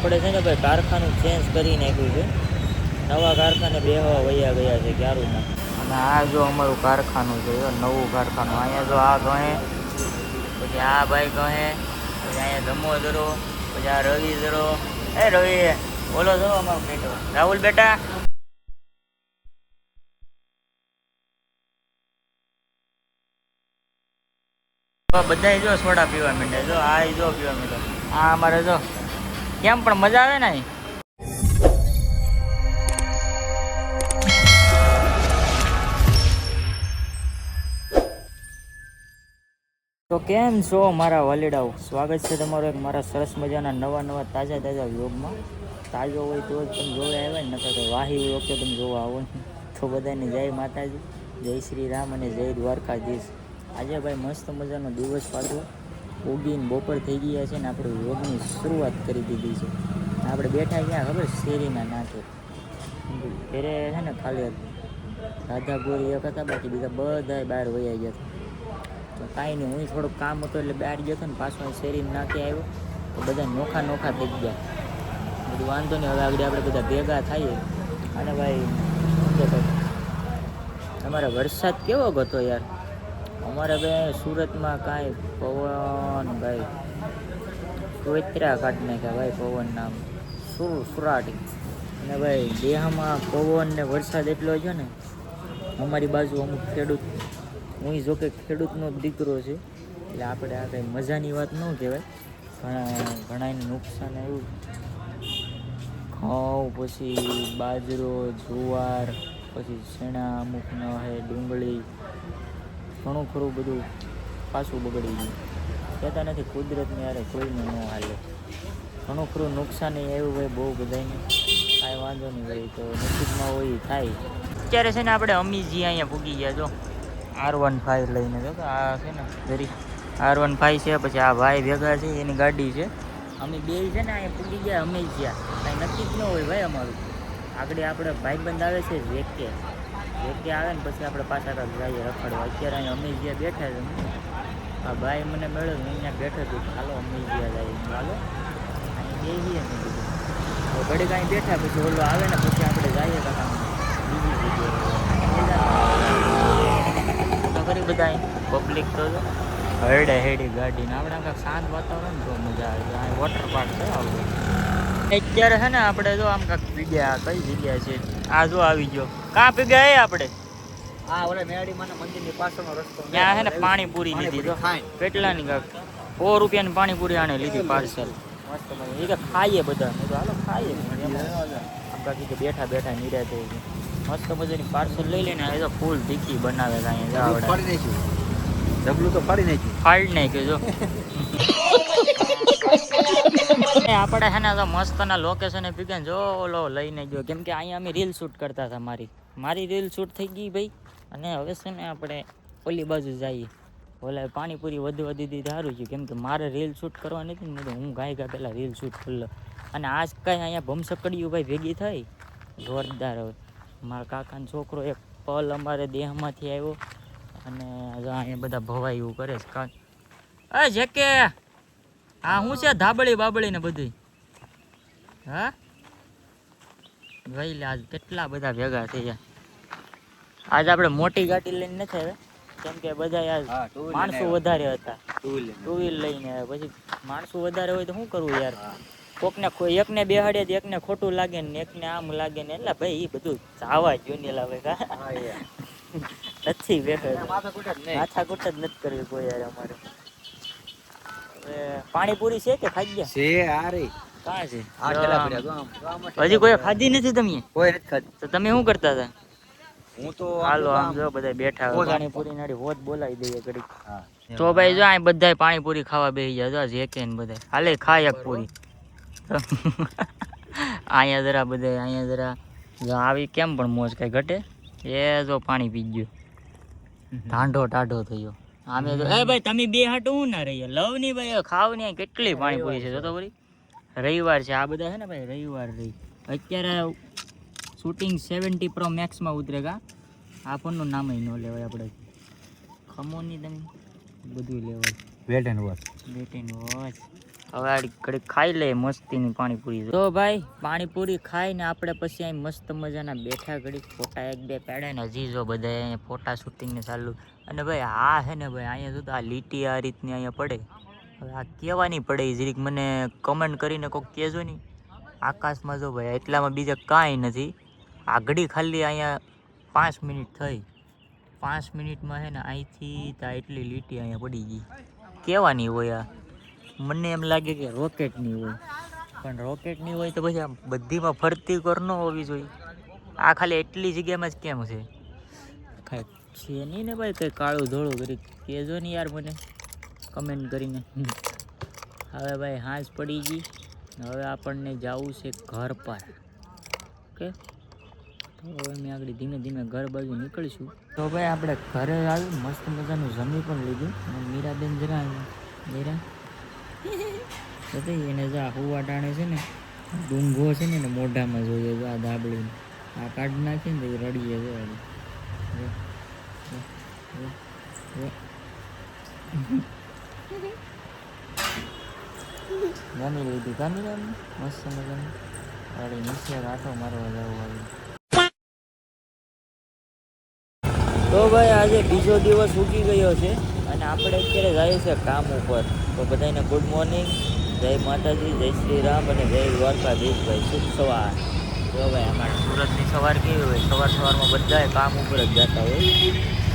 આપણે છે ને ભાઈ કારખાનું ચેન્જ કરી નાખ્યું છે, નવા કારખાને બેહવા વયા ગયા છે ક્યારું ના. અને આ જો અમારું કારખાનું છે, નવું કારખાનું. અહીંયા જો આ ગણે, પછી આ ભાઈ ગણે, પછી અહીંયા ધમો ધરો, પછી આ રવિ ધરો. એ રવિ બોલો છો અમારો બેટો રાહુલ બેટા. બધા જો સોડા પીવા માંડે, જો આ જો પીવા માંડે. આ અમારે જો કેમ પણ મજા આવે ને. તો કેમ છો મારા વાલીડાઓ, સ્વાગત છે તમારું એક મારા સરસ મજાના નવા તાજા વ્લોગમાં. તાજો હોય તો જ તમે જોવા આવ્યા ને, નકર તો વાહી હોય વખતે તમે જોવા આવો ને. તો બધાને જય માતાજી, જય શ્રી રામ અને જય દ્વારકાધીશ. આજે ભાઈ મસ્ત મજાનો દિવસ પાછો ઉગીને બપોર થઈ ગયા છે ને આપણે વ્લોગની શરૂઆત કરી દીધી છે. આપણે બેઠા ક્યાં ખબર, શેરીના નાથે. ઘરે છે ને ખાલી રાધા ગોરી એક હતા, બાકી બીજા બધા બહાર વયા ગયા હતા. તો કાંઈ નહીં, હું થોડુંક કામ હતું એટલે બહાર ગયો હતો ને પાછો શેરીમાં નાખી આવ્યો તો બધા નોખા થઈ ગયા. બધું વાંધો નહીં, હવે આગળ આપણે બધા ભેગા થઈએ. અને ભાઈ અમારે વરસાદ કેવો હતો યાર. અમારે ભાઈ સુરતમાં કાંઈ પવન ભાઈ સોયત્રા કાઢી નાખ્યા ભાઈ પવન નામ સુરાટી. અને ભાઈ દેહામાં પવન ને વરસાદ એટલો છે ને. અમારી બાજુ અમુક ખેડૂત, હું જોકે ખેડૂતનો દીકરો છે એટલે આપણે આ કંઈ મજાની વાત ન કહેવાય. ઘણાને નુકસાન આવ્યું. ઘઉં, પછી બાજરો, જુવાર, પછી ચણા અમુક ન હે, ડુંગળી, ઘણું ખરું બધું પાછું બગડી ગયું. કહેતા નથી કુદરતને યારે કોઈને ન હાલે. ઘણું ખરું નુકસાન આવ્યું ભાઈ બહુ બધાને. કાંઈ વાંધો નહીં ભાઈ, તો નસીબમાં હોય થાય. અત્યારે છે ને આપણે અમીજી અહીંયા પૂગી ગયા જો R15 લઈને. જો આ છે ને જરી R15 છે, પછી આ ભાઈ ભેગા છે એની ગાડી છે. અમે બે છે ને અહીંયા પૂગી ગયા અમેજિયા. કાંઈ નક્કી જ ન હોય ભાઈ અમારું. આગળ આપણે ભાઈબંધ આવે છે વેકે આવે ને પછી આપણે પાછા કાંક જઈએ રખડવા. અત્યારે અહીંયા અમેજિયા બેઠા છે. આ ભાઈ મને મળ્યો, હું અહીંયા બેઠો છું, ચાલો અમેજિયા જાય. ચાલો અહીં બેસીએ મેં કીધું. હવે ઘડી કાંઈ બેઠા પછી ઓલો આવે ને પછી આપણે જઈએ કાકા બીજી જગ્યાએ. કરી બધા પબ્લિક તો હરડે હેડી ગાડીને. આપણે કાંઈક શાંત વાતાવરણ તો મજા આવે. અહીં વોટર પાર્ક છે આપણે અત્યારે છે ને. આપણે જો આમ કાંઈક જગ્યા, કઈ જગ્યા છે આ જો આવી ગયો. કાં પીગ્યા એ આપણે હા ઓલે મેરડી માના મંદિરની પાછળનો રસ્તો. ત્યાં છે ને પાણીપુરી લીધી તો કેટલાની કાંક 100 રૂપિયાની પાણીપુરી આને લીધી પાર્સલ. મસ્ત એ કે ખાઈએ બધા. હાલો ખાઈએ. આમ કાંકી બેઠા નિરાતે મસ્ત મજાની પાર્સલ લઈ લઈને એ તો ફૂલ તીખી બનાવે. ડબલું તો ફાડી નાખ્યું જો. આપણે છે ને તો મસ્તના લોકેશને પીગે જો ઓલો લઈને ગયો, કેમ કે અહીંયા અમે રીલ શૂટ કરતા હતા. મારી રીલ શૂટ થઈ ગઈ ભાઈ. અને હવે છે ને આપણે ઓલી બાજુ જઈએ. ઓલા પાણીપુરી વધી દીધી સારું છે, કેમ કે મારે રીલ શૂટ કરવા નથી ને, તો હું ગાય પહેલાં રીલ શૂટ કરી લઉં. અને આજ કાંઈ અહીંયા ભમસકડીયું ભાઈ ભેગી થઈ જોરદાર. હવે મારા કાકાનો છોકરો એક પલ અમારે દેહમાંથી આવ્યો અને અહીંયા બધા ભવાઈ એવું કરે છે કાંઈ. જે કે હા હું છે ધાબળી બાબળી ને બધું. હા ભાઈ આજ કેટલા બધા ભેગા થઈ ગયા. આજ આપણે મોટી ગાડી લઈને નથી આવ્યા, કેમ કે બધા યાર માણસો વધારે હતા. ટુ વ્હીલ લઈને આવ્યા. પછી માણસો વધારે હોય તો શું કરવું યાર. કોકને એકને બેહાડે તો એકને ખોટું લાગે ને એકને આમ લાગે ને. એટલે ભાઈ એ બધું જાવા જ ને લાવે નથી બેઠા. માથાકૂટ જ નથી કરવી કોઈ યાર અમારે. પાણીપુરી છે કે ખાઈ ગયા છે? આરે કાં છે? હજી કોઈ ખાધી નથી તમે? કોઈ નથી ખાધી. તો તમે શું કરતા હતા? હું તો હાલો આમ જો બધા બેઠા પાણીપુરી નાડી હોત બોલાવી દઈએ ઘડી. તો ભાઈ જો અહીં બધા પાણીપુરી ખાવા બેસી ગયા. જે કે બધા હાલે ખાય એક પૂરી. અહીંયા જરા બધા અહીંયા આવી કેમ પણ મોજ કઈ ઘટે. એ જો પાણી પી ગયો, ટાઢો થયો. આમે તો એ ભાઈ તમે બે હાટું હું ના રહી લવ ની ભાઈ ખાવ ને. કેટલી પાણીપુરી છે જો તો બરી. રવિવાર છે આ બધા છે ને ભાઈ, રવિવાર રહી. અત્યારે શૂટિંગ 70 Pro Max માં ઉતરેગા. આ ફોનનું નામ ન લેવાય આપણે. ખમો નહીં તમે બધું લેવાય. Wait and watch. હવે આ ઘડીક ખાઈ લે મસ્તીની પાણીપુરી. તો ભાઈ પાણીપુરી ખાઈને આપણે પછી અહીં મસ્ત મજાના બેઠા ઘડીક ફોટા એક બે પાડ્યા ને હજી જો બધા અહીંયા ફોટા શૂટિંગને ચાલુ. અને ભાઈ આ છે ને ભાઈ અહીંયા જો તો આ લીટી આ રીતની અહીંયા પડે. હવે આ કહેવાની પડે એ જરીક મને કમેન્ટ કરીને કોઈક કહેજો નહીં. આકાશમાં જો ભાઈ એટલામાં બીજા કાંઈ નથી. આગળ ખાલી અહીંયા 5 મિનિટ થઈ. 5 મિનિટમાં છે ને અહીંથી ત્યાં એટલી લીટી અહીંયા પડી ગઈ. કહેવાની હોય આ. મને એમ લાગે કે રોકેટની હોય, પણ રોકેટની હોય તો પછી આમ બધીમાં ફરતી કર ન હોવી જોઈએ. આ ખાલી એટલી જગ્યામાં જ કેમ છે? કાંઈ છે નહીં ને ભાઈ, કંઈ કાળું ધોળું કરી કહેજો ને યાર મને કમેન્ટ કરીને. હવે ભાઈ હાંસ પડી ગઈ. હવે આપણને જવું છે ઘર પર. ઓકે, તો હવે મેં આગળ ધીમે ધીમે ઘર બાજુ નીકળીશું. તો ભાઈ આપણે ઘરે આવ્યું, મસ્ત મજાનું જમી પણ લીધું. અને મીરાબેન જરા મીરા એને જો આ હુવા ટાણે છે ને ડુંગો છે ને મોઢામાં જોઈએ જો આ દાબડી આ કાઢી નાખીને તો એ રડીએ જો જમી લીધું કામીરાને મસ્ત મજાનું રડી નીચે આટો મારવા જવું આવ્યું. તો ભાઈ આજે બીજો દિવસ ઉગી ગયો છે અને આપણે અત્યારે જઈએ છીએ કામ ઉપર. તો બધાને ગુડ મોર્નિંગ, જય માતાજી, જય શ્રી રામ અને જય દ્વારકાધીશભાઈ. શુભ સવાર. જો ભાઈ અમારે સુરતની સવાર કેવી હોય, સવારમાં બધાએ કામ ઉપર જ જતા હોય.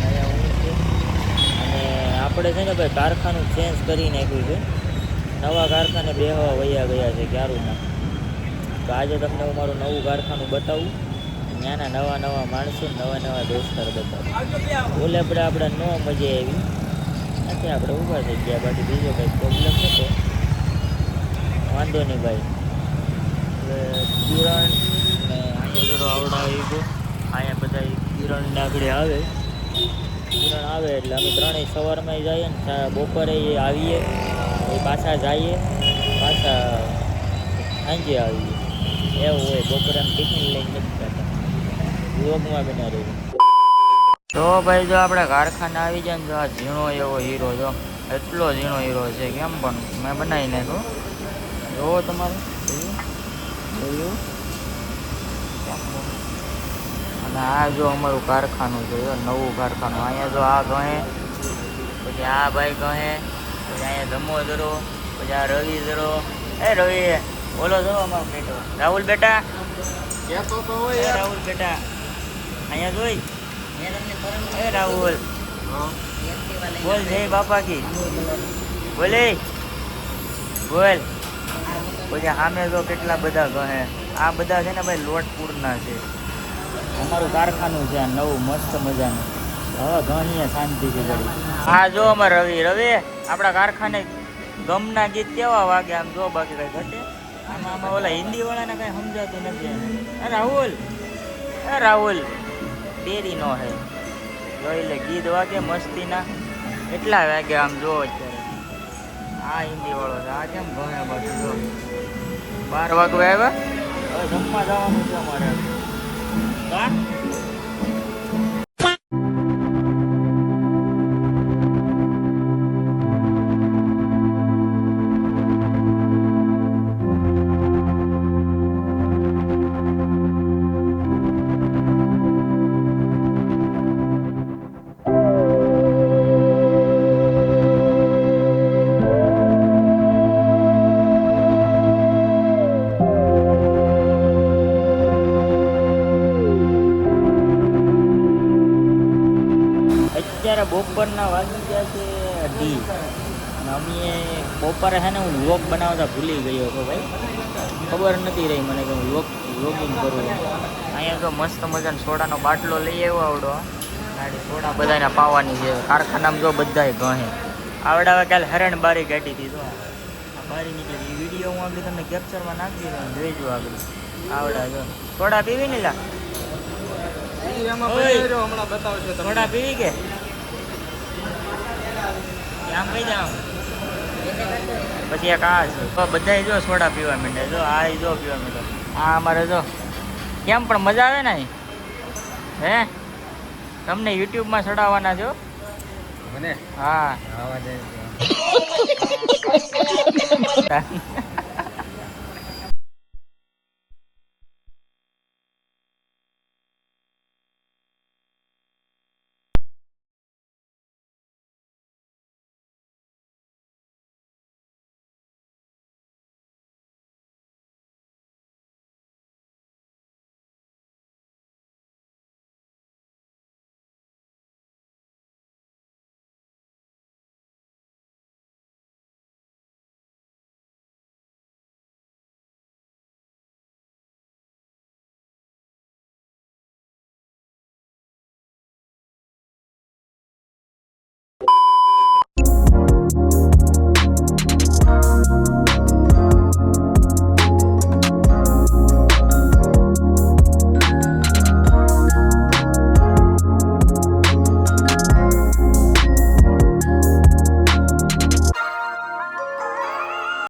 અહીંયા હું છે અને આપણે છે ને ભાઈ કારખાનું ચેન્જ કરી નાખ્યું છે. નવા કારખાને બેહવા વયા ગયા છે ક્યારુંના. તો આજે તમને હું મારું નવું કારખાનું બતાવું. ત્યાંના નવા નવા માણસો, નવા નવા દોસ્તાર બતાવું. ઓલે આપણે ન મજા આવી નથી, આપણે ઊભા થઈ ગયા. બાકી બીજો કંઈ પ્રોબ્લેમ નહોતો, વાંધો નહીં ભાઈ. કિરણ ને અહીંયા જરો આવડાવી ગયો. અહીંયા બધા કિરણને આગળ આવે. કિરણ આવે એટલે અમે ત્રણેય સવારમાં જઈએ ને બપોરે એ આવીએ, એ પાછા જઈએ, પાછા સાંજે આવીએ. એવું હોય. બપોરે આમ ટિફિન લઈને નથી જતા. વ્લોગમાં બના રહ્યું. તો ભાઈ જો આપણે કારખાને આવી જાય ને, જો આ ઝીણો એવો હીરો, જો એટલો ઝીણો હીરો છે કેમ પણ મેં બનાવી નાખ્યો. જોવો તમારે જોયું. અને આ જો અમારું કારખાનું છે, નવું કારખાનું. અહીંયા જો આ ગહે, પછી આ ભાઈ ગહે, પછી અહીંયા ધમો જરો, પછી આ રવિ જરો. એ રવિ બોલો જો અમારો બેટો રાહુલ બેટા, રાહુલ બેટા અહીંયા જોઈ. એ રાહુલ બોલ જય બાપા કી બોલે બોલ. પછી સામે જો કેટલા બધા ગહે. આ બધા છે ને ભાઈ લોટપુરના છે. અમારું કારખાનું છે આ નવું મસ્ત મજાનું. હવે ઘણી શાંતિથી કરી. હા જો અમારે રવિ આપણા કારખાને ગમના ગીત કેવા વાગે આમ જો, બાકી કઈ ઘટે આમાં ઓલા હિન્દી વાળાને કઈ સમજાતું નથી. રાહુલ દેરી નો હે જોઈ લે. ગીત વાગે મસ્તીના એટલા વાગે આમ જો. અત્યારે આ હિન્દી વાળો છે, આ કેમ ગમે બાકી જો 12 વાગવા આવ્યા. હવે જમવા જવાનું છે અમારે. અત્યારે બપોરના વાગી ગયા છે 2:30 અને અમે બપોરે છે ને હું વ્લોગ બનાવતા ભૂલી ગયો હતો ભાઈ. ખબર નથી રહી મને કે હું વ્લોગિંગ કરું. અહીંયા તો મસ્ત મજાનો સોડાનો બાટલો લઈ આવ્યો આવડો. ગાડી સોડા બધાને પાવાની છે. કારખાનામાં જો બધાય ગહે આવડાવે. કાલે હરણ બારી કાઢી હતી, તો બારી નીકળી. એ વિડીયો હું આગળ તમને કેપ્ચરમાં નાખી દઉં, જોઈજો આગળ. આવડા જો સોડા પીવી ને લા સોડા પીવી કે આમ કઈ જાવ. પછી એક આ છે, બધા જો સોડા પીવા માંડે. જો આ જો પીવા માંડે. આ અમારે જો કેમ પણ મજા આવે ને. હે તમને યુટ્યુબમાં ચડાવવાના છો? હા